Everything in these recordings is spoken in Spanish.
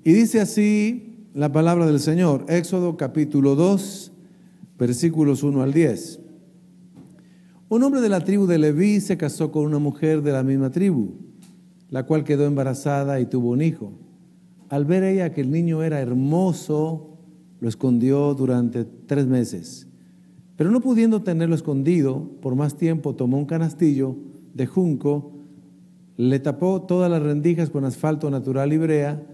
Y dice así la palabra del Señor, Éxodo capítulo 2, versículos 1 al 10. Un hombre de la tribu de Leví se casó con una mujer de la misma tribu, la cual quedó embarazada y tuvo un hijo. Al ver ella que el niño era hermoso, lo escondió durante 3 meses. Pero no pudiendo tenerlo escondido por más tiempo, tomó un canastillo de junco, le tapó todas las rendijas con asfalto natural y brea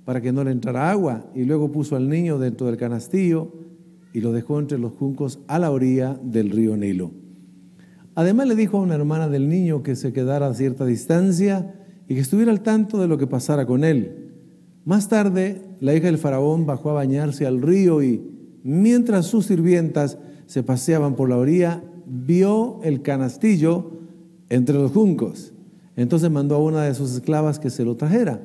para que no le entrara agua, y luego puso al niño dentro del canastillo y lo dejó entre los juncos a la orilla del río Nilo. Además le dijo a una hermana del niño que se quedara a cierta distancia y que estuviera al tanto de lo que pasara con él. Más tarde, la hija del faraón bajó a bañarse al río y, mientras sus sirvientas se paseaban por la orilla, vio el canastillo entre los juncos. Entonces mandó a una de sus esclavas que se lo trajera.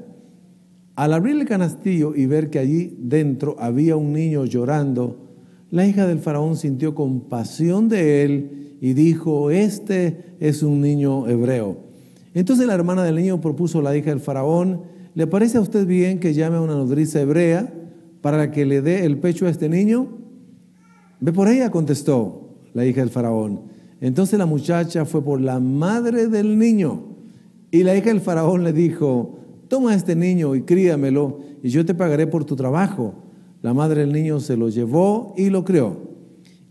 Al abrir el canastillo y ver que allí dentro había un niño llorando, la hija del faraón sintió compasión de él y dijo: este es un niño hebreo. Entonces la hermana del niño propuso a la hija del faraón: ¿le parece a usted bien que llame a una nodriza hebrea para que le dé el pecho a este niño? Ve por ella, contestó la hija del faraón. Entonces la muchacha fue por la madre del niño, y la hija del faraón le dijo: toma a este niño y críamelo, y yo te pagaré por tu trabajo. La madre del niño se lo llevó y lo crió,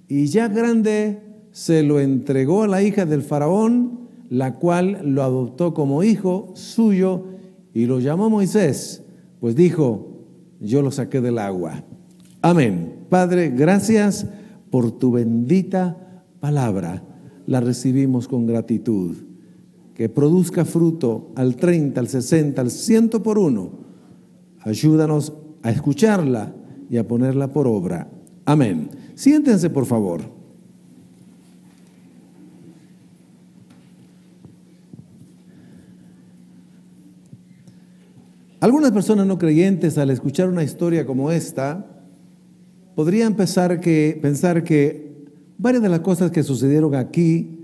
y ya grande se lo entregó a la hija del faraón, la cual lo adoptó como hijo suyo y lo llamó Moisés, pues dijo: yo lo saqué del agua. Amén. Padre, gracias por tu bendita palabra. La recibimos con gratitud. Que produzca fruto al 30, al 60, al 100 por uno. Ayúdanos a escucharla y a ponerla por obra. Amén. Siéntense, por favor. Algunas personas no creyentes, al escuchar una historia como esta, podrían pensar que varias de las cosas que sucedieron aquí,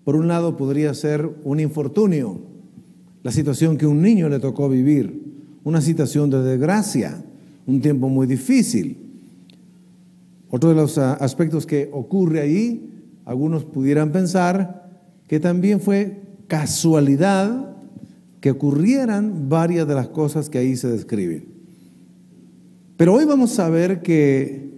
por un lado, podría ser un infortunio, la situación que un niño le tocó vivir, una situación de desgracia, un tiempo muy difícil. Otro de los aspectos que ocurre ahí, algunos pudieran pensar que también fue casualidad que ocurrieran varias de las cosas que ahí se describen. Pero hoy vamos a ver que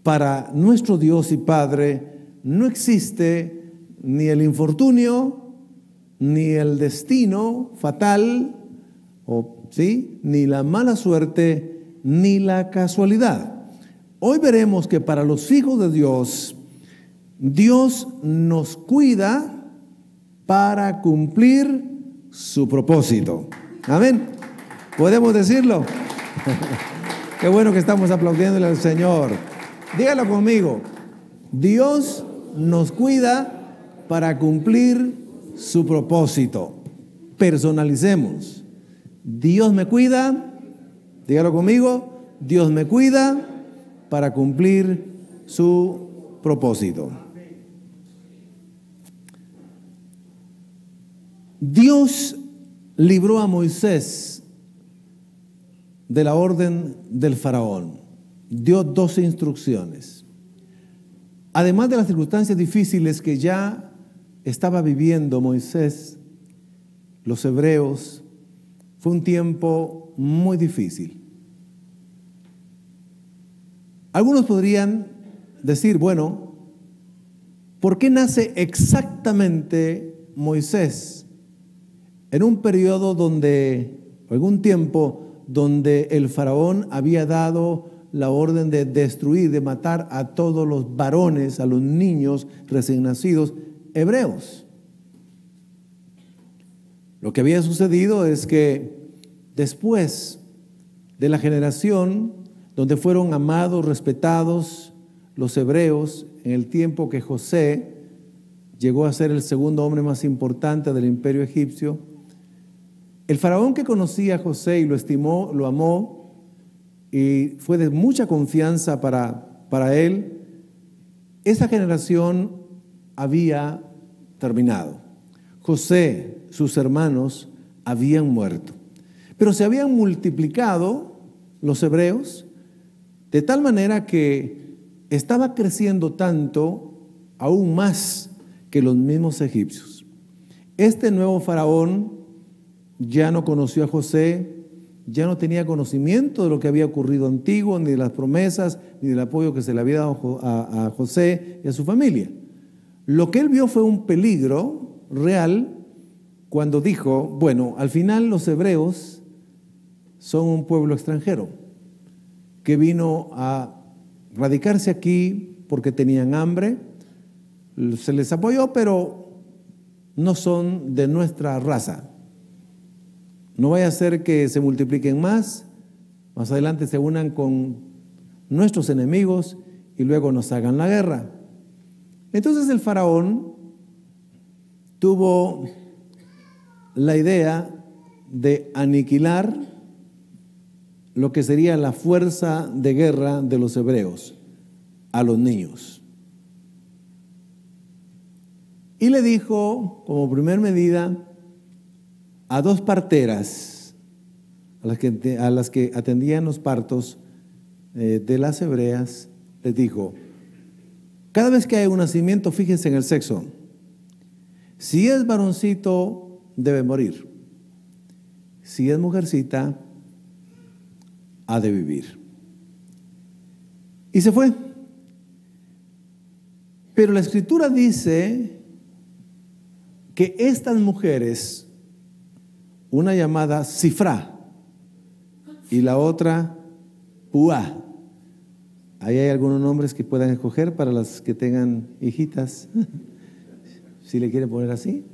para nuestro Dios y Padre no existe ni el infortunio, ni el destino fatal, ni la mala suerte, ni la casualidad. Hoy veremos que para los hijos de Dios, Dios nos cuida para cumplir su propósito. Amén. ¿Podemos decirlo? Qué bueno que estamos aplaudiéndole al Señor. Dígalo conmigo. Dios nos cuida para cumplir su propósito. Personalicemos. Dios me cuida, dígalo conmigo, Dios me cuida para cumplir su propósito. Dios libró a Moisés de la orden del faraón. Dio 12 instrucciones. Además de las circunstancias difíciles que ya estaba viviendo Moisés, los hebreos, fue un tiempo muy difícil. Algunos podrían decir, bueno, ¿por qué nace exactamente Moisés en un periodo en un tiempo donde el faraón había dado la orden de destruir, de matar a todos los varones, a los niños recién nacidos hebreos? Lo que había sucedido es que después de la generación donde fueron amados, respetados los hebreos, en el tiempo que José llegó a ser el segundo hombre más importante del imperio egipcio, el faraón que conocía a José y lo estimó, lo amó y fue de mucha confianza para él, esa generación había terminado. José, sus hermanos habían muerto. Pero se habían multiplicado los hebreos de tal manera que estaba creciendo tanto, aún más que los mismos egipcios. Este nuevo faraón ya no conoció a José, ya no tenía conocimiento de lo que había ocurrido antiguo, ni de las promesas, ni del apoyo que se le había dado a José y a su familia. Lo que él vio fue un peligro real cuando dijo, bueno, al final los hebreos son un pueblo extranjero que vino a radicarse aquí porque tenían hambre, se les apoyó, pero no son de nuestra raza. No vaya a ser que se multipliquen más adelante se unan con nuestros enemigos y luego nos hagan la guerra. Entonces el faraón tuvo la idea de aniquilar lo que sería la fuerza de guerra de los hebreos, a los niños. Y le dijo, como primer medida, a 2 parteras, a las que atendían los partos de las hebreas, les dijo, cada vez que hay un nacimiento, fíjense en el sexo. Si es varoncito, debe morir. Si es mujercita, ha de vivir. Y se fue. Pero la Escritura dice que estas mujeres, una llamada Sifrá y la otra Puá. Ahí hay algunos nombres que puedan escoger para las que tengan hijitas, si le quieren poner así.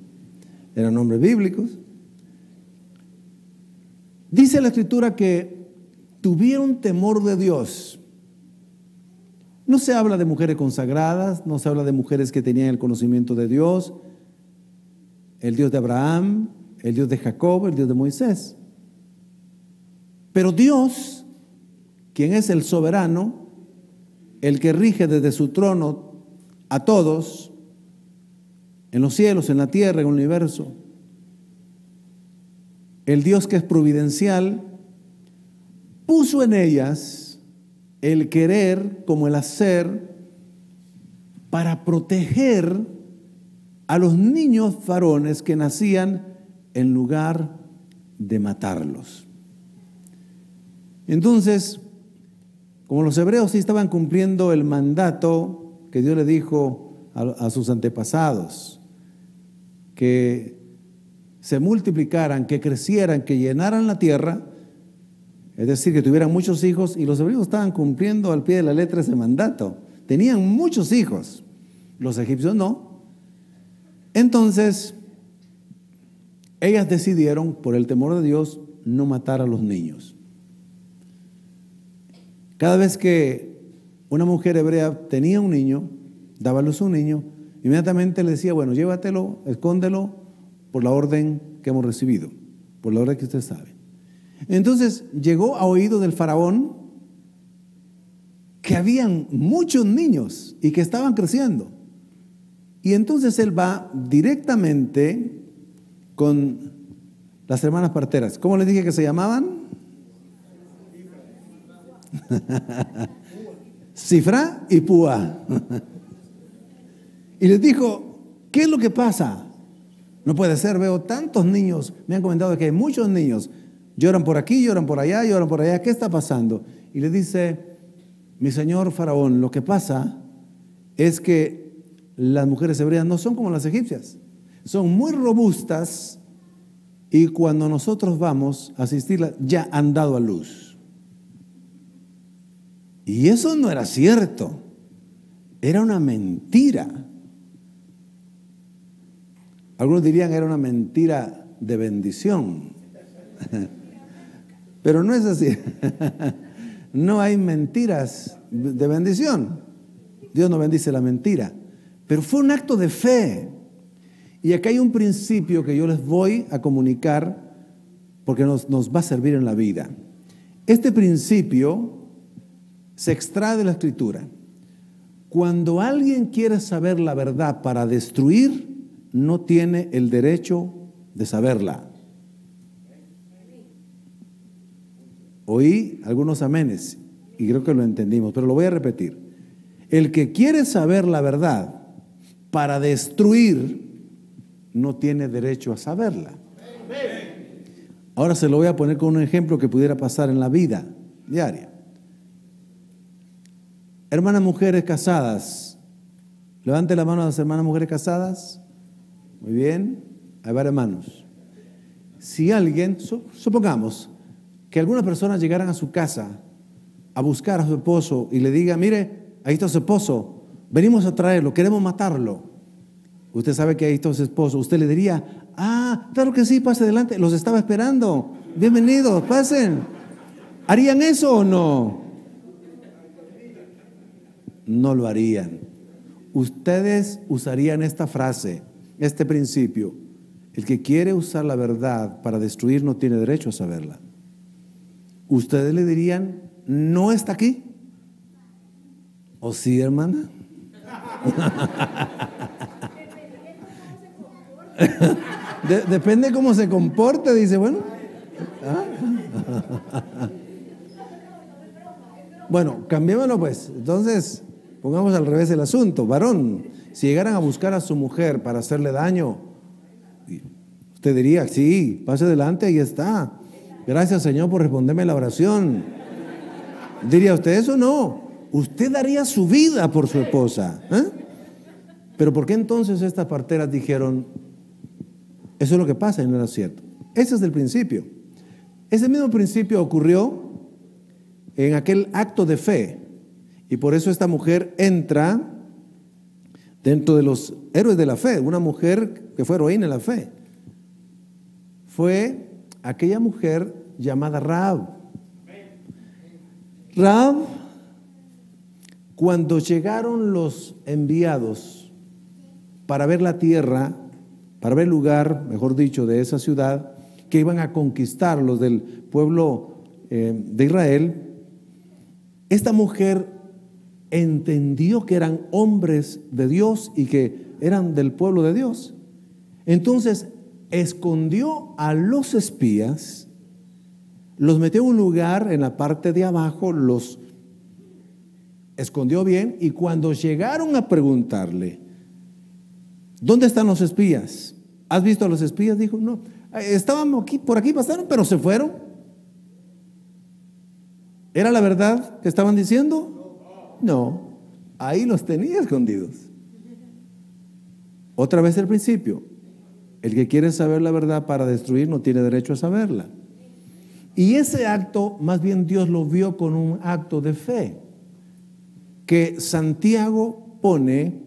Eran nombres bíblicos. Dice la Escritura que tuvieron temor de Dios. No se habla de mujeres consagradas, no se habla de mujeres que tenían el conocimiento de Dios, el Dios de Abraham, el Dios de Jacob, el Dios de Moisés. Pero Dios, quien es el soberano, el que rige desde su trono a todos, en los cielos, en la tierra, en el universo, el Dios que es providencial, puso en ellas el querer como el hacer para proteger a los niños varones que nacían en lugar de matarlos. Entonces, como los hebreos sí estaban cumpliendo el mandato que Dios le dijo a sus antepasados, que se multiplicaran, que crecieran, que llenaran la tierra, es decir, que tuvieran muchos hijos, y los hebreos estaban cumpliendo al pie de la letra ese mandato. Tenían muchos hijos, los egipcios no. Entonces, ellas decidieron, por el temor de Dios, no matar a los niños. Cada vez que una mujer hebrea tenía un niño, daba a luz a un niño, inmediatamente le decía, bueno, llévatelo, escóndelo por la orden que hemos recibido, por la orden que usted sabe. Entonces llegó a oído del faraón que habían muchos niños y que estaban creciendo. Y entonces él va directamente con las hermanas parteras. ¿Cómo les dije que se llamaban? Sifrá y Puá. Y les dijo, ¿qué es lo que pasa? No puede ser, veo tantos niños, me han comentado que hay muchos niños, lloran por aquí, lloran por allá, lloran por allá, ¿qué está pasando? Y le dice, mi señor faraón, lo que pasa es que las mujeres hebreas no son como las egipcias, son muy robustas y cuando nosotros vamos a asistirlas ya han dado a luz. Y eso no era cierto, era una mentira. Algunos dirían era una mentira de bendición, pero no es así. No hay mentiras de bendición. Dios no bendice la mentira, pero fue un acto de fe. Y acá hay un principio que yo les voy a comunicar porque nos va a servir en la vida. Este principio se extrae de la Escritura. Cuando alguien quiere saber la verdad para destruir, no tiene el derecho de saberla. Oí algunos amenes y creo que lo entendimos, pero lo voy a repetir. El que quiere saber la verdad para destruir no tiene derecho a saberla. Ahora se lo voy a poner con un ejemplo que pudiera pasar en la vida diaria. Hermanas mujeres casadas, levante la mano a las hermanas mujeres casadas. Muy bien, hay varias manos. Si alguien, supongamos que algunas personas llegaran a su casa a buscar a su esposo y le diga, mire, ahí está su esposo, venimos a traerlo, queremos matarlo. Usted sabe que ahí está su esposo. Usted le diría, claro que sí, pase adelante, los estaba esperando, bienvenidos, pasen. ¿Harían eso o no? No lo harían. Ustedes usarían esta frase, este principio: el que quiere usar la verdad para destruir no tiene derecho a saberla. Ustedes le dirían, ¿no está aquí? ¿O sí, hermana? Depende cómo se comporte, dice, bueno. Bueno, cambiémoslo pues. Entonces, pongamos al revés el asunto. Varón, si llegaran a buscar a su mujer para hacerle daño, usted diría, sí, pase adelante, ahí está. Gracias, Señor, por responderme la oración. ¿Diría usted eso? No. Usted daría su vida por su esposa. Pero ¿por qué entonces estas parteras dijeron, eso es lo que pasa y no era cierto? Ese es el principio. Ese mismo principio ocurrió en aquel acto de fe. Y por eso esta mujer entra dentro de los héroes de la fe, una mujer que fue heroína en la fe. Fue aquella mujer llamada Rahab. Rahab, cuando llegaron los enviados para ver la tierra, para ver el lugar, mejor dicho, de esa ciudad, que iban a conquistar los del pueblo de Israel, esta mujer entendió que eran hombres de Dios y que eran del pueblo de Dios. Entonces escondió a los espías, los metió en un lugar en la parte de abajo, los escondió bien, y cuando llegaron a preguntarle, ¿dónde están los espías? ¿Has visto a los espías? Dijo, no, estaban aquí, por aquí pasaron, pero se fueron. ¿Era la verdad que estaban diciendo? No, ahí los tenía escondidos. Otra vez el principio: el que quiere saber la verdad para destruir no tiene derecho a saberla. Y ese acto, más bien Dios lo vio con un acto de fe, que Santiago pone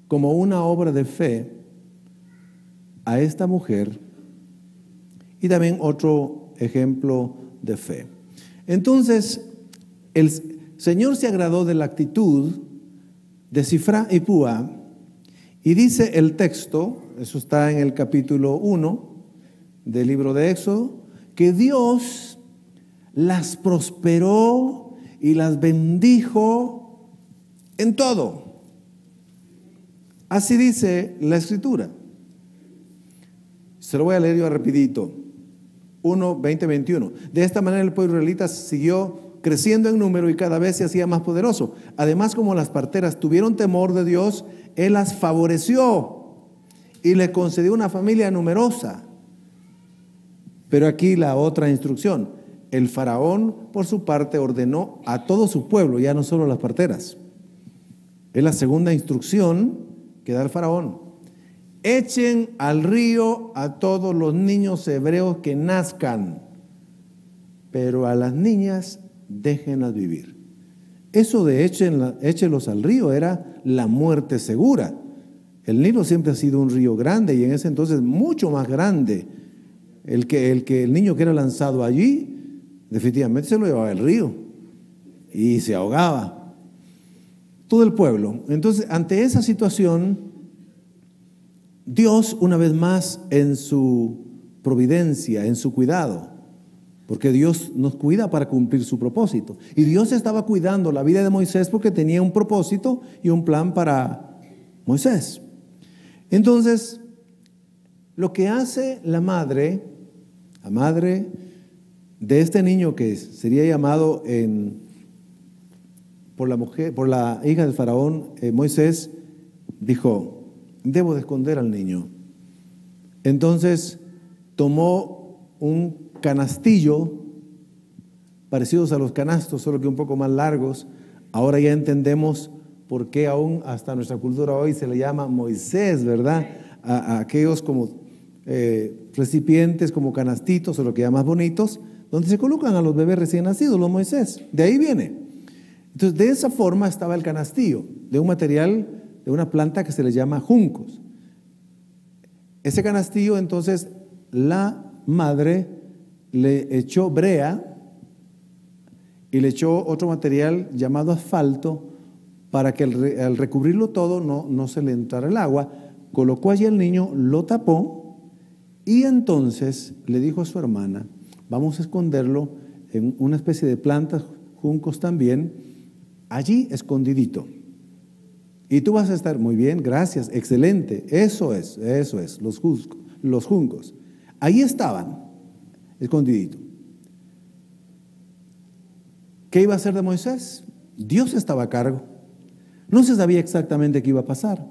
como una obra de fe a esta mujer, y también otro ejemplo de fe. Entonces, el Señor se agradó de la actitud de Sifra y Púa, y dice el texto, eso está en el capítulo 1 del libro de Éxodo, que Dios las prosperó y las bendijo en todo. Así dice la Escritura. Se lo voy a leer yo rapidito. 1, 20, 21. De esta manera el pueblo israelita siguió creciendo en número y cada vez se hacía más poderoso. Además, como las parteras tuvieron temor de Dios, Él las favoreció y le concedió una familia numerosa. Pero aquí la otra instrucción: el faraón, por su parte, ordenó a todo su pueblo, ya no solo a las parteras. Es la segunda instrucción que da el faraón: echen al río a todos los niños hebreos que nazcan, pero a las niñas déjenlas vivir. Eso de échenlos al río era la muerte segura. El Nilo siempre ha sido un río grande, y en ese entonces mucho más grande. El niño que era lanzado allí, definitivamente se lo llevaba el río y se ahogaba todo el pueblo. Entonces, ante esa situación, Dios, una vez más, en su providencia, en su cuidado, porque Dios nos cuida para cumplir su propósito, y Dios estaba cuidando la vida de Moisés porque tenía un propósito y un plan para Moisés. Entonces, lo que hace la madre de este niño que sería llamado por la hija del faraón, Moisés, dijo: debo de esconder al niño. Entonces tomó un canastillo, parecidos a los canastos, solo que un poco más largos. Ahora ya entendemos por qué aún hasta nuestra cultura hoy se le llama Moisés, ¿verdad? A aquellos como recipientes, como canastitos, o lo que llaman bonitos, donde se colocan a los bebés recién nacidos, los Moisés. De ahí viene. Entonces, de esa forma estaba el canastillo, de un material, de una planta que se le llama juncos. Ese canastillo, entonces, la madre le echó brea y le echó otro material llamado asfalto para que al recubrirlo todo no se le entrara el agua. Colocó allí al niño, lo tapó y entonces le dijo a su hermana: vamos a esconderlo en una especie de plantas, juncos también, allí escondidito. Y tú vas a estar, muy bien, gracias, excelente, eso es, los juncos. Ahí estaban, escondidito. ¿Qué iba a hacer de Moisés? Dios estaba a cargo. No se sabía exactamente qué iba a pasar.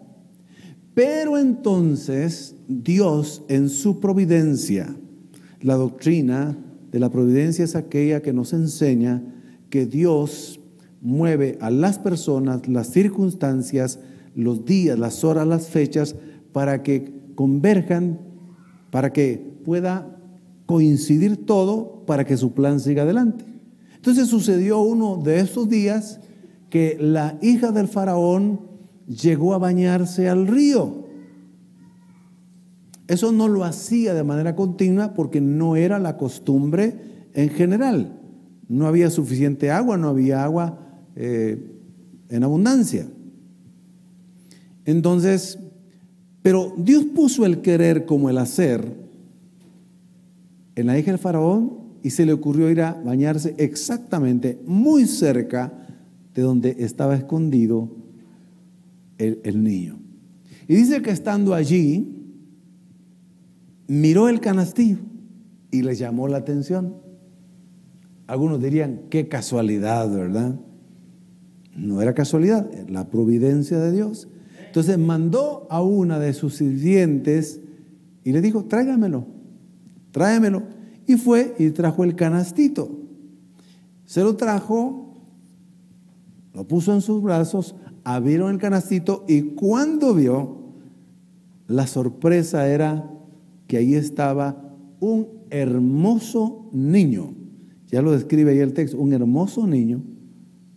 Pero entonces Dios, en su providencia, la doctrina de la providencia es aquella que nos enseña que Dios mueve a las personas, las circunstancias, los días, las horas, las fechas, para que converjan, para que pueda coincidir todo, para que su plan siga adelante. Entonces sucedió uno de esos días que la hija del faraón llegó a bañarse al río. Eso no lo hacía de manera continua porque no era la costumbre en general. No había suficiente agua, no había agua en abundancia. Entonces, pero Dios puso el querer como el hacer en la hija del faraón y se le ocurrió ir a bañarse exactamente muy cerca de donde estaba escondido el niño. Y dice que estando allí, miró el canastillo y le llamó la atención. Algunos dirían, qué casualidad, ¿verdad? No era casualidad, era la providencia de Dios. Entonces mandó a una de sus sirvientes y le dijo: tráigamelo. Y fue y trajo el canastito. Se lo trajo, lo puso en sus brazos, abrieron el canastito y cuando vio, la sorpresa era que ahí estaba un hermoso niño. Ya lo describe ahí el texto, un hermoso niño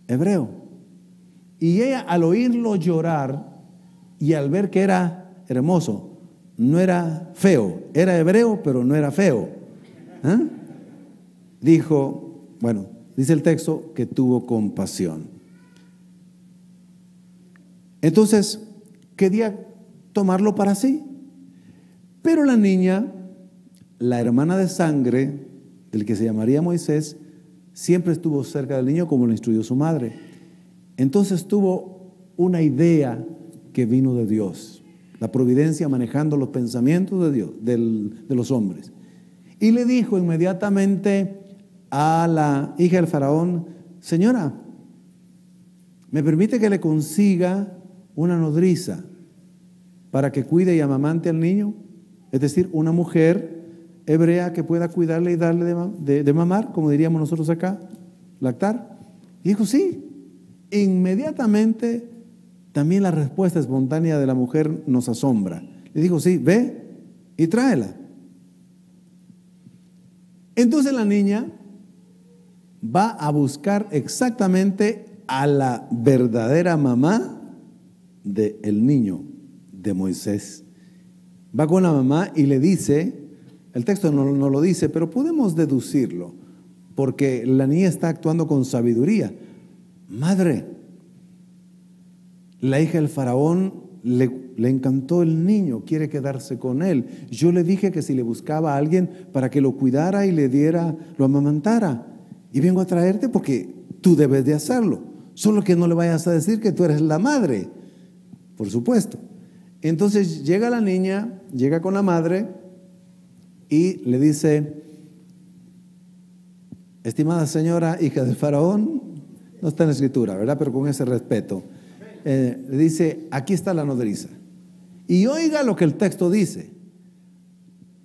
hebreo. Y ella, al oírlo llorar y al ver que era hermoso, no era feo, era hebreo, pero no era feo, dijo, bueno, dice el texto que tuvo compasión. Entonces, quería tomarlo para sí. Pero la niña, la hermana de sangre del que se llamaría Moisés, siempre estuvo cerca del niño como lo instruyó su madre. Entonces tuvo una idea que vino de Dios, la providencia manejando los pensamientos de Dios, de los hombres. Y le dijo inmediatamente a la hija del faraón: señora, ¿me permite que le consiga una nodriza para que cuide y amamante al niño? Es decir, una mujer hebrea que pueda cuidarle y darle de mamar, como diríamos nosotros acá, lactar. Y dijo sí. Inmediatamente también la respuesta espontánea de la mujer nos asombra. Le dijo: sí, ve y tráela. Entonces la niña va a buscar exactamente a la verdadera mamá del niño de Moisés. Va con la mamá y le dice, el texto no lo dice, pero podemos deducirlo, porque la niña está actuando con sabiduría. Madre, la hija del faraón le encantó el niño, quiere quedarse con él. Yo le dije que si le buscaba a alguien para que lo cuidara y le diera, lo amamantara. Y vengo a traerte porque tú debes de hacerlo. Solo que no le vayas a decir que tú eres la madre. Por supuesto. Entonces llega la niña, llega con la madre y le dice: estimada señora, hija del faraón, no está en la escritura, ¿verdad? Pero con ese respeto, le dice, aquí está la nodriza. Y oiga lo que el texto dice.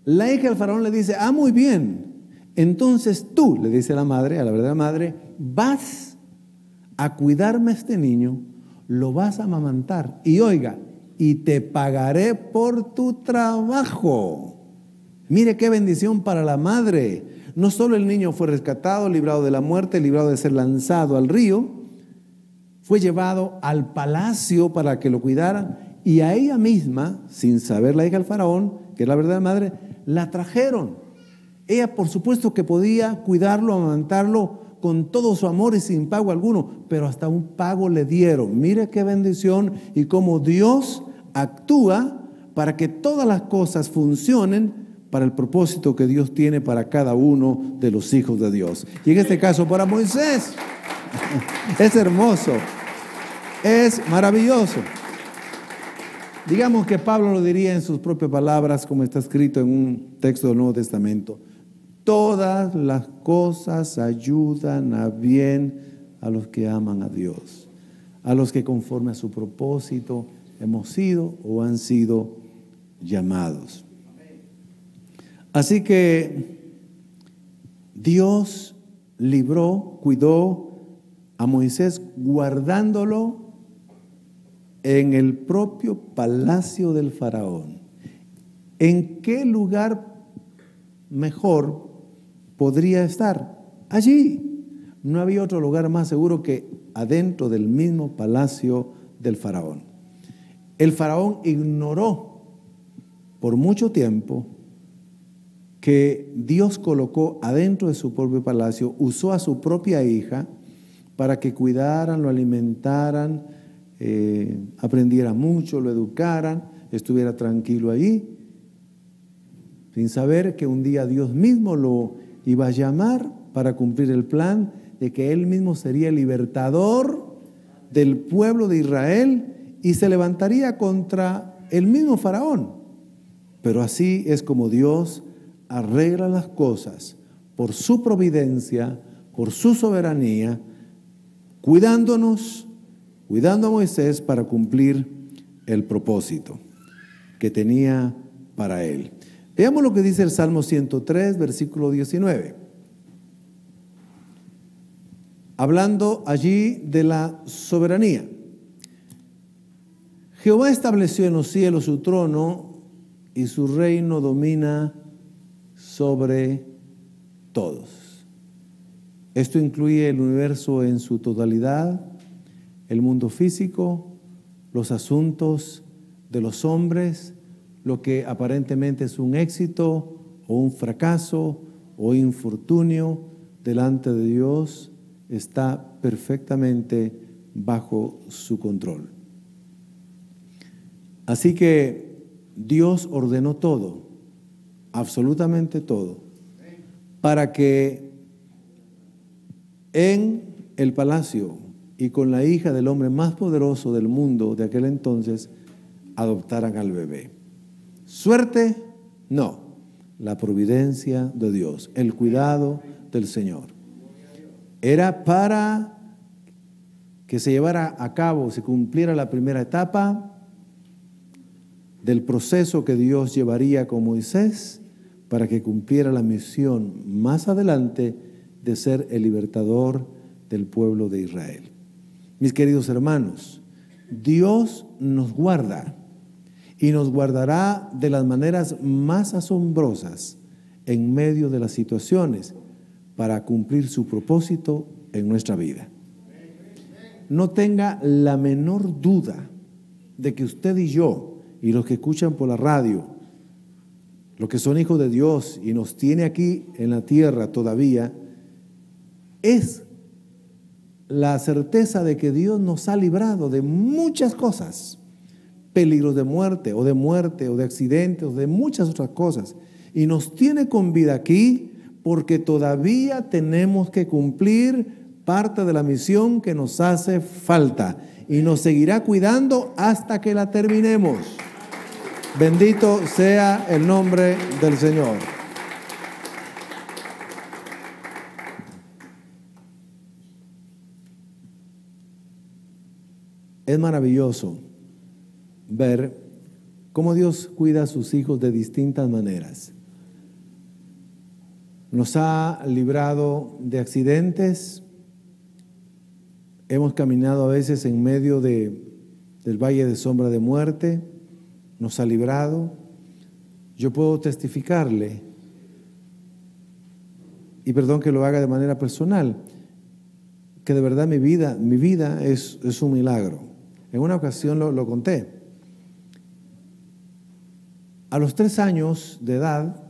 La hija del faraón le dice, muy bien, entonces tú, le dice la madre, a la verdadera madre, vas a cuidarme a este niño, lo vas a amamantar. Y oiga, y te pagaré por tu trabajo. Mire qué bendición para la madre. No solo el niño fue rescatado, librado de la muerte, librado de ser lanzado al río, fue llevado al palacio para que lo cuidaran, y a ella misma, sin saber la hija del faraón, que es la verdadera madre, la trajeron. Ella por supuesto que podía cuidarlo, amamantarlo con todo su amor y sin pago alguno, pero hasta un pago le dieron. Mire qué bendición y cómo Dios actúa para que todas las cosas funcionen para el propósito que Dios tiene para cada uno de los hijos de Dios. Y en este caso para Moisés. Es hermoso, es maravilloso. Digamos que Pablo lo diría en sus propias palabras, como está escrito en un texto del Nuevo Testamento. Todas las cosas ayudan a bien a los que aman a Dios, a los que conforme a su propósito hemos sido o han sido llamados. Así que Dios libró, cuidó a Moisés guardándolo en el propio palacio del faraón. ¿En qué lugar mejor podría estar? Allí. No había otro lugar más seguro que adentro del mismo palacio del faraón. El faraón ignoró por mucho tiempo que Dios colocó adentro de su propio palacio, usó a su propia hija para que cuidaran, lo alimentaran, aprendiera mucho, lo educaran, estuviera tranquilo allí, sin saber que un día Dios mismo lo iba a llamar para cumplir el plan de que Él mismo sería el libertador del pueblo de Israel y se levantaría contra el mismo faraón. Pero así es como Dios arregla las cosas por su providencia, por su soberanía, cuidándonos, cuidando a Moisés para cumplir el propósito que tenía para él. Veamos lo que dice el Salmo 103, versículo 19. Hablando allí de la soberanía. Jehová estableció en los cielos su trono y su reino domina sobre todos. Esto incluye el universo en su totalidad, el mundo físico, los asuntos de los hombres, lo que aparentemente es un éxito o un fracaso o infortunio delante de Dios, está perfectamente bajo su control. Así que Dios ordenó todo, absolutamente todo, para que en el palacio y con la hija del hombre más poderoso del mundo de aquel entonces adoptaran al bebé. Suerte, no, la providencia de Dios, el cuidado del Señor. Era para que se llevara a cabo, se cumpliera la primera etapa del proceso que Dios llevaría con Moisés para que cumpliera la misión más adelante de ser el libertador del pueblo de Israel. Mis queridos hermanos, Dios nos guarda y nos guardará de las maneras más asombrosas en medio de las situaciones para cumplir su propósito en nuestra vida. No tenga la menor duda de que usted y yo y los que escuchan por la radio, los que son hijos de Dios y nos tiene aquí en la tierra todavía, es la certeza de que Dios nos ha librado de muchas cosas, peligros de muerte o de accidentes o de muchas otras cosas, y nos tiene con vida aquí porque todavía tenemos que cumplir parte de la misión que nos hace falta y nos seguirá cuidando hasta que la terminemos. Bendito sea el nombre del Señor. Es maravilloso ver cómo Dios cuida a sus hijos de distintas maneras. Nos ha librado de accidentes. Hemos caminado a veces en medio del valle de sombra de muerte. Nos ha librado. Yo puedo testificarle, y perdón que lo haga de manera personal, que de verdad mi vida es un milagro. En una ocasión lo conté. A los 3 años de edad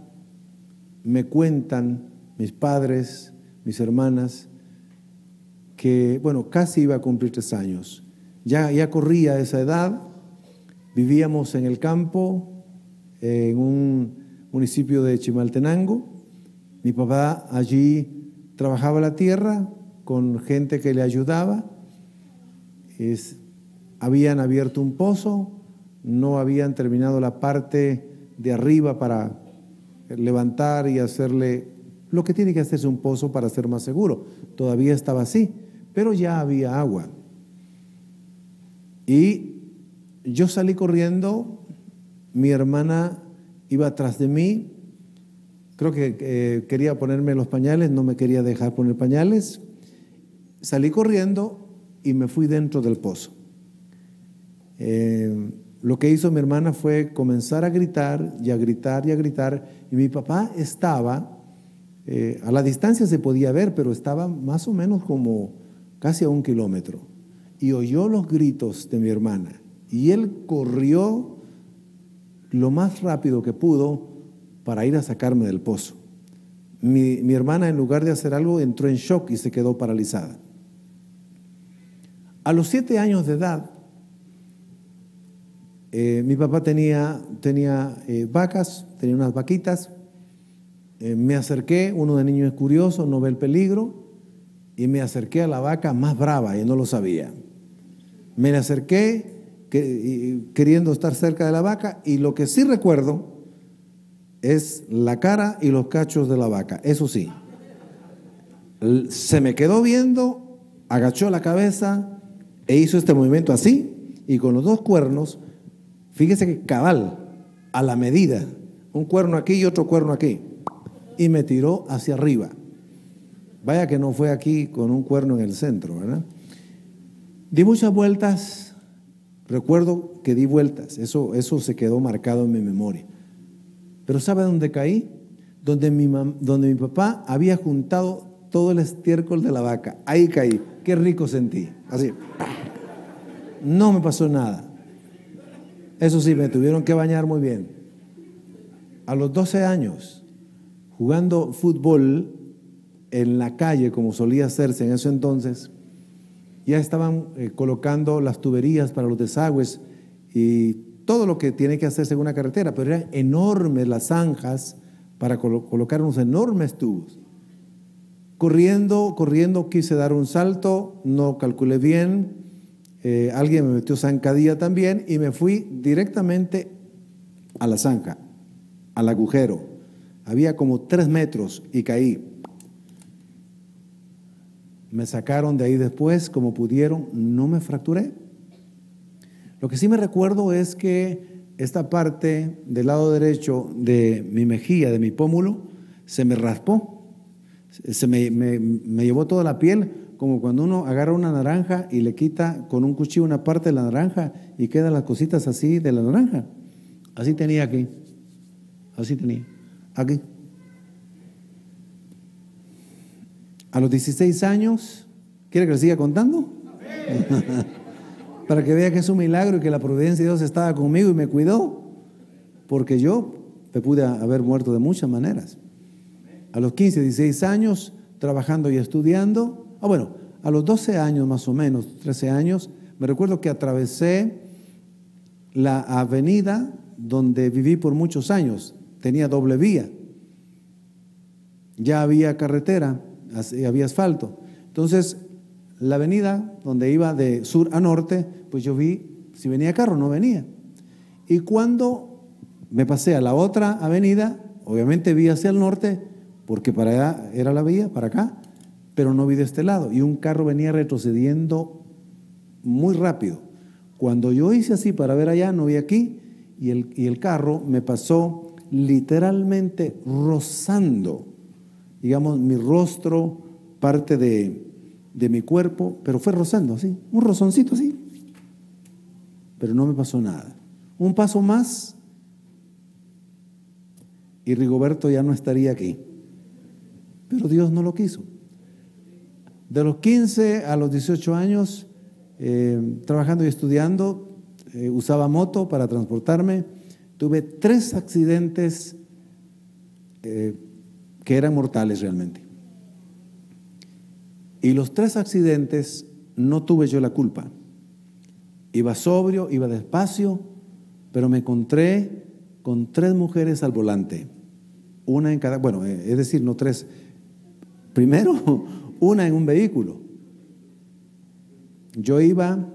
me cuentan mis padres, mis hermanas, que, bueno, casi iba a cumplir 3 años. Ya corría esa edad, vivíamos en el campo, en un municipio de Chimaltenango. Mi papá allí trabajaba la tierra con gente que le ayudaba. Habían abierto un pozo, no habían terminado la parte de arriba para levantar y hacerle lo que tiene que hacerse un pozo para ser más seguro. Todavía estaba así, pero ya había agua. Y yo salí corriendo, mi hermana iba atrás de mí, creo que quería ponerme los pañales, no me quería dejar poner pañales. Salí corriendo y me fui dentro del pozo. Lo que hizo mi hermana fue comenzar a gritar y a gritar y a gritar, y mi papá estaba, a la distancia se podía ver, pero estaba más o menos como casi a 1 kilómetro, y oyó los gritos de mi hermana, y él corrió lo más rápido que pudo para ir a sacarme del pozo. Mi hermana, en lugar de hacer algo, entró en shock y se quedó paralizada. A los 7 años de edad, mi papá tenía vacas, tenía unas vaquitas. Me acerqué, uno de niño es curioso, no ve el peligro, y me acerqué a la vaca más brava, y no lo sabía. Me le acerqué queriendo estar cerca de la vaca, y lo que sí recuerdo es la cara y los cachos de la vaca, eso sí. Se me quedó viendo, agachó la cabeza e hizo este movimiento así, y con los 2 cuernos, fíjese que cabal, a la medida, un cuerno aquí y otro cuerno aquí, y me tiró hacia arriba. Vaya que no fue aquí con un cuerno en el centro, ¿verdad? Di muchas vueltas, recuerdo que di vueltas, eso se quedó marcado en mi memoria. Pero ¿sabe dónde caí? Donde mi papá había juntado todo el estiércol de la vaca. Ahí caí, qué rico sentí, así. No me pasó nada. Eso sí, me tuvieron que bañar muy bien. A los 12 años, jugando fútbol en la calle, como solía hacerse en ese entonces, ya estaban colocando las tuberías para los desagües y todo lo que tiene que hacerse en una carretera, pero eran enormes las zanjas para colocar unos enormes tubos. Corriendo, quise dar un salto, no calculé bien, alguien me metió zancadilla también y me fui directamente a la zanja, al agujero. Había como 3 metros y caí. Me sacaron de ahí después como pudieron, no me fracturé. Lo que sí me recuerdo es que esta parte del lado derecho de mi mejilla, de mi pómulo, se me raspó. Se me llevó toda la piel, como cuando uno agarra una naranja y le quita con un cuchillo una parte de la naranja y quedan las cositas así de la naranja. Así tenía aquí. Así tenía. Aquí. A los 16 años, ¿quiere que le siga contando? Para que vea que es un milagro y que la providencia de Dios estaba conmigo y me cuidó, porque yo me pude haber muerto de muchas maneras. A los 15, 16 años, trabajando y estudiando, a los 12 años más o menos, 13 años, me recuerdo que atravesé la avenida donde viví por muchos años, tenía doble vía, ya había carretera, había asfalto. Entonces, la avenida donde iba de sur a norte, pues yo vi si venía carro, no venía. Y cuando me pasé a la otra avenida, obviamente vi hacia el norte, porque para allá era la vía, para acá, pero no vi de este lado. Y un carro venía retrocediendo muy rápido. Cuando yo hice así para ver allá, no vi aquí, y el carro me pasó literalmente rozando, digamos, mi rostro, parte de mi cuerpo, pero fue rozando así, un rozoncito así, pero no me pasó nada. Un paso más y Rigoberto ya no estaría aquí, pero Dios no lo quiso. De los 15 a los 18 años, trabajando y estudiando, usaba moto para transportarme. Tuve 3 accidentes que eran mortales realmente. Y los 3 accidentes no tuve yo la culpa. Iba sobrio, iba despacio, pero me encontré con 3 mujeres al volante. Una en cada, bueno, es decir, no 3. Primero, una en un vehículo. Yo iba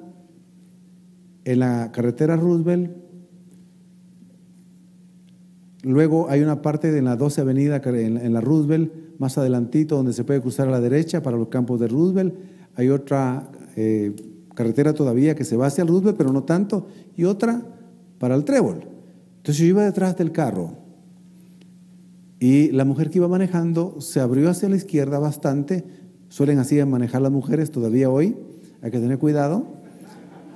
en la carretera Roosevelt, luego hay una parte de la 12 Avenida en la Roosevelt, más adelantito donde se puede cruzar a la derecha para los campos de Roosevelt. Hay otra carretera todavía que se va hacia el Roosevelt, pero no tanto, y otra para el Trébol. Entonces yo iba detrás del carro y la mujer que iba manejando se abrió hacia la izquierda bastante. Suelen así manejar las mujeres todavía hoy, hay que tener cuidado.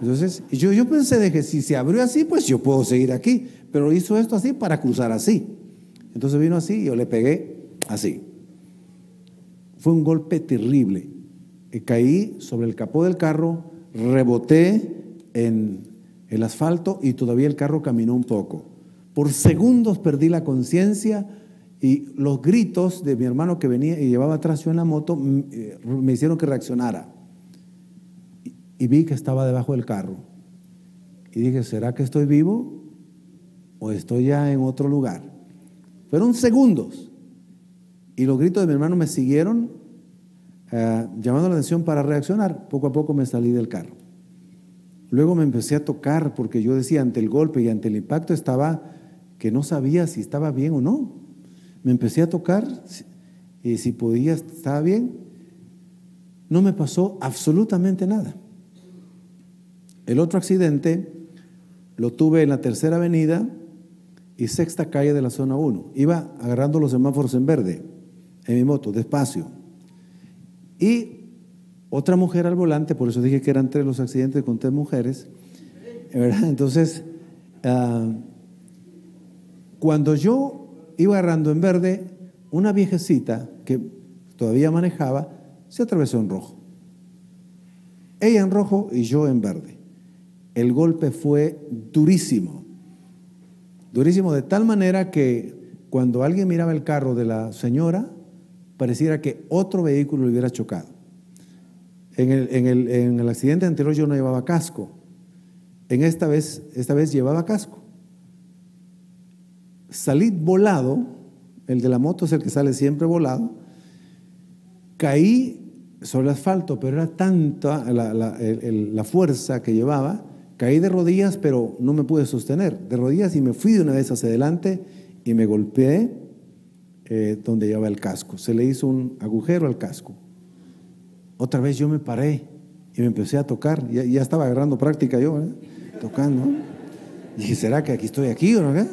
Entonces yo pensé de que si se abrió así, pues yo puedo seguir aquí, pero hizo esto así para cruzar así. Entonces vino así y yo le pegué así. Fue un golpe terrible. Caí sobre el capó del carro, reboté en el asfalto y todavía el carro caminó un poco. Por segundos perdí la conciencia y los gritos de mi hermano que venía y llevaba atrás yo en la moto me hicieron que reaccionara. Y vi que estaba debajo del carro. Y dije, ¿será que estoy vivo o estoy ya en otro lugar? Fueron segundos. Y los gritos de mi hermano me siguieron llamando la atención para reaccionar. Poco a poco me salí del carro. Luego me empecé a tocar porque yo decía, ante el golpe y ante el impacto estaba que no sabía si estaba bien o no. Me empecé a tocar y si podía, estaba bien. No me pasó absolutamente nada. El otro accidente lo tuve en la Tercera Avenida y Sexta Calle de la zona 1. Iba agarrando los semáforos en verde en mi moto, despacio. Y otra mujer al volante, por eso dije que eran 3 los accidentes con 3 mujeres, ¿verdad? Entonces, cuando yo iba agarrando en verde, una viejecita que todavía manejaba se atravesó en rojo. Ella en rojo y yo en verde. El golpe fue durísimo, durísimo de tal manera que cuando alguien miraba el carro de la señora, pareciera que otro vehículo le hubiera chocado. En el accidente anterior yo no llevaba casco. Esta vez llevaba casco. Salí volado, el de la moto es el que sale siempre volado. Caí sobre el asfalto, pero era tanta la fuerza que llevaba. Caí de rodillas, pero no me pude sostener. De rodillas y me fui de una vez hacia adelante y me golpeé donde llevaba el casco. Se le hizo un agujero al casco. Otra vez yo me paré y me empecé a tocar. Ya estaba agarrando práctica yo, tocando. Y dije, ¿será que aquí estoy aquí o no?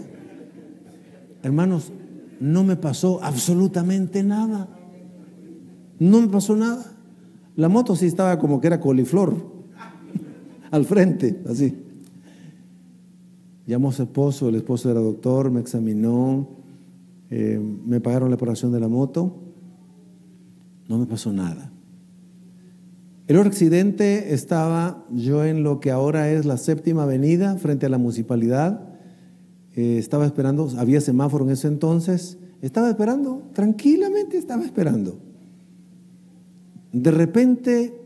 Hermanos, no me pasó absolutamente nada. No me pasó nada. La moto sí estaba como que era coliflor al frente, así. Llamó a su esposo, el esposo era doctor, me examinó, me pagaron la operación de la moto. No me pasó nada. El otro accidente estaba yo en lo que ahora es la Séptima Avenida, frente a la municipalidad. Estaba esperando, había semáforo en ese entonces. Estaba esperando, tranquilamente estaba esperando. De repente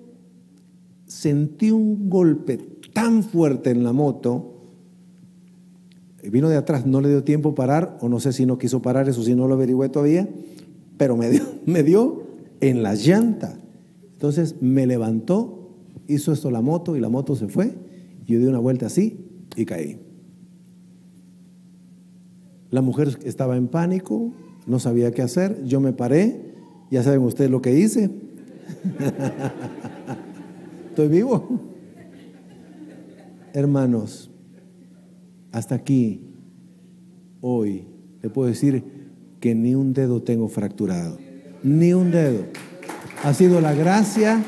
sentí un golpe tan fuerte en la moto. Vino de atrás, no le dio tiempo parar, o no sé si no quiso parar, eso sí no lo averigüé todavía, pero me dio en la llanta. Entonces me levantó, hizo esto la moto y la moto se fue. Yo di una vuelta así y caí. La mujer estaba en pánico, no sabía qué hacer. Yo me paré, ya saben ustedes lo que hice. Estoy vivo. hermanos, hasta aquí, hoy, le puedo decir que ni un dedo tengo fracturado. Ni un dedo. Ha sido la gracia,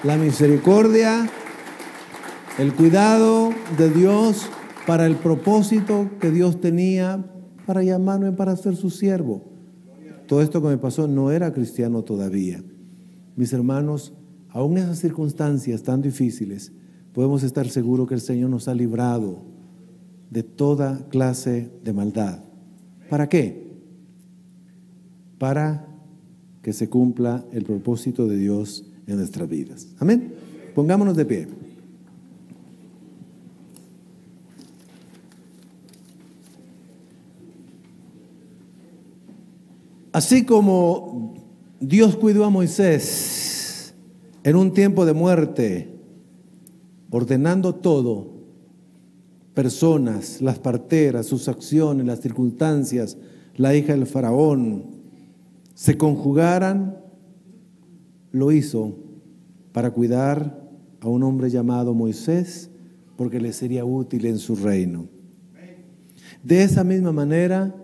la misericordia, el cuidado de Dios para el propósito que Dios tenía para llamarme para ser su siervo. Todo esto que me pasó no era cristiano todavía. Mis hermanos, aún en esas circunstancias tan difíciles, podemos estar seguros que el Señor nos ha librado de toda clase de maldad. ¿Para qué? Para que se cumpla el propósito de Dios en nuestras vidas. Amén. Pongámonos de pie. Así como Dios cuidó a Moisés en un tiempo de muerte, ordenando todo, personas, las parteras, sus acciones, las circunstancias, la hija del faraón, se conjugaran, lo hizo para cuidar a un hombre llamado Moisés, porque le sería útil en su reino. De esa misma manera,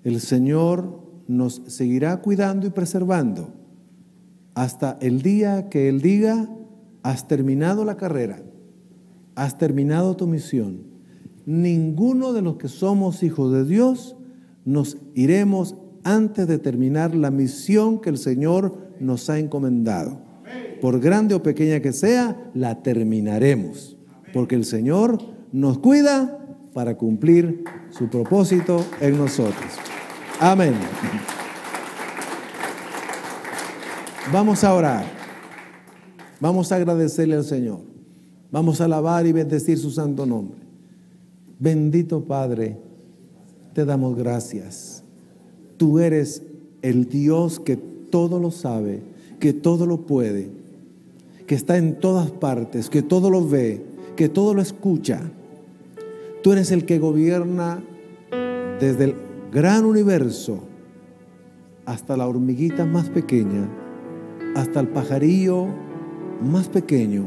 el Señor nos seguirá cuidando y preservando hasta el día que Él diga: has terminado la carrera, has terminado tu misión. Ninguno de los que somos hijos de Dios nos iremos antes de terminar la misión que el Señor nos ha encomendado. Por grande o pequeña que sea, la terminaremos, porque el Señor nos cuida para cumplir su propósito en nosotros. Amén. Vamos a orar. Vamos a agradecerle al Señor. Vamos a alabar y bendecir su santo nombre. Bendito Padre, te damos gracias. Tú eres el Dios que todo lo sabe, que todo lo puede, que está en todas partes, que todo lo ve, que todo lo escucha. Tú eres el que gobierna desde el gran universo hasta la hormiguita más pequeña, hasta el pajarillo más pequeño.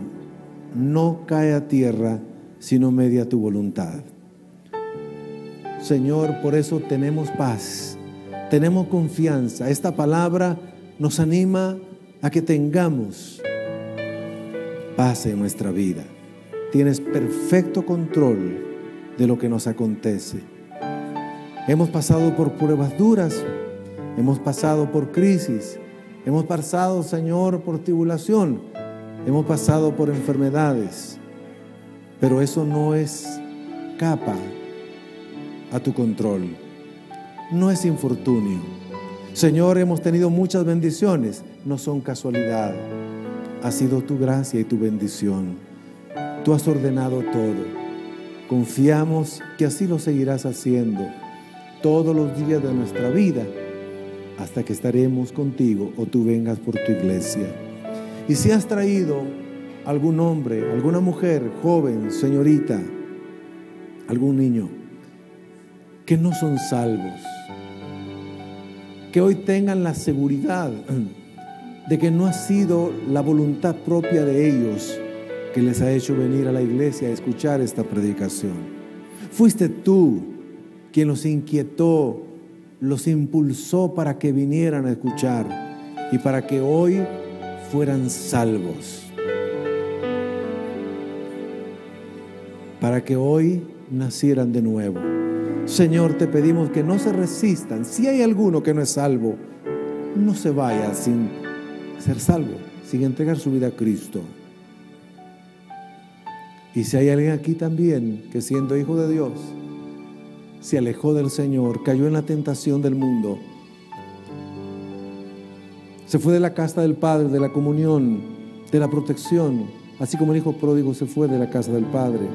No cae a tierra sino media tu voluntad. Señor, por eso tenemos paz, tenemos confianza. Esta palabra nos anima a que tengamos paz en nuestra vida. Tienes perfecto control de lo que nos acontece. Hemos pasado por pruebas duras, hemos pasado por crisis, hemos pasado, Señor, por tribulación, hemos pasado por enfermedades, pero eso no escapa a tu control, no es infortunio. Señor, hemos tenido muchas bendiciones, no son casualidad, ha sido tu gracia y tu bendición. Tú has ordenado todo. Confiamos que así lo seguirás haciendo todos los días de nuestra vida, hasta que estaremos contigo o tú vengas por tu iglesia. Y si has traído algún hombre, alguna mujer, joven, señorita, algún niño, que no son salvos, que hoy tengan la seguridad de que no ha sido la voluntad propia de ellos que les ha hecho venir a la iglesia a escuchar esta predicación. Fuiste tú quien los inquietó, los impulsó para que vinieran a escuchar y para que hoy fueran salvos, para que hoy nacieran de nuevo. Señor, te pedimos que no se resistan. Si hay alguno que no es salvo, no se vaya sin ser salvo, sin entregar su vida a Cristo. Y si hay alguien aquí también que, siendo hijo de Dios, se alejó del Señor, cayó en la tentación del mundo, se fue de la casa del Padre, de la comunión, de la protección, así como el hijo pródigo se fue de la casa del Padre.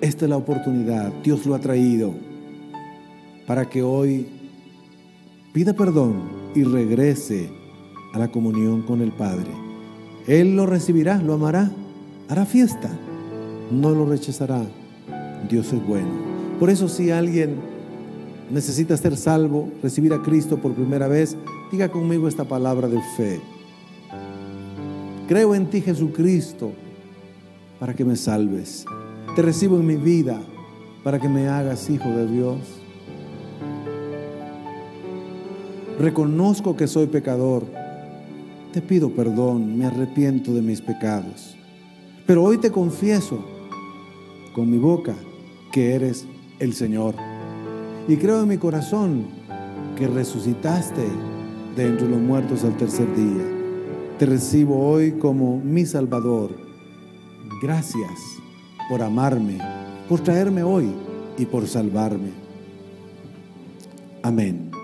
Esta es la oportunidad, Dios lo ha traído para que hoy pida perdón y regrese a la comunión con el Padre. Él lo recibirá, lo amará, hará fiesta, no lo rechazará. Dios es bueno. Por eso, si alguien necesita ser salvo, recibir a Cristo por primera vez, diga conmigo esta palabra de fe. Creo en ti, Jesucristo, para que me salves. Te recibo en mi vida para que me hagas hijo de Dios. Reconozco que soy pecador. Te pido perdón, me arrepiento de mis pecados. Pero hoy te confieso con mi boca que eres el Señor. Y creo en mi corazón que resucitaste de entre los muertos al tercer día. Te recibo hoy como mi Salvador. Gracias por amarme, por traerme hoy y por salvarme. Amén.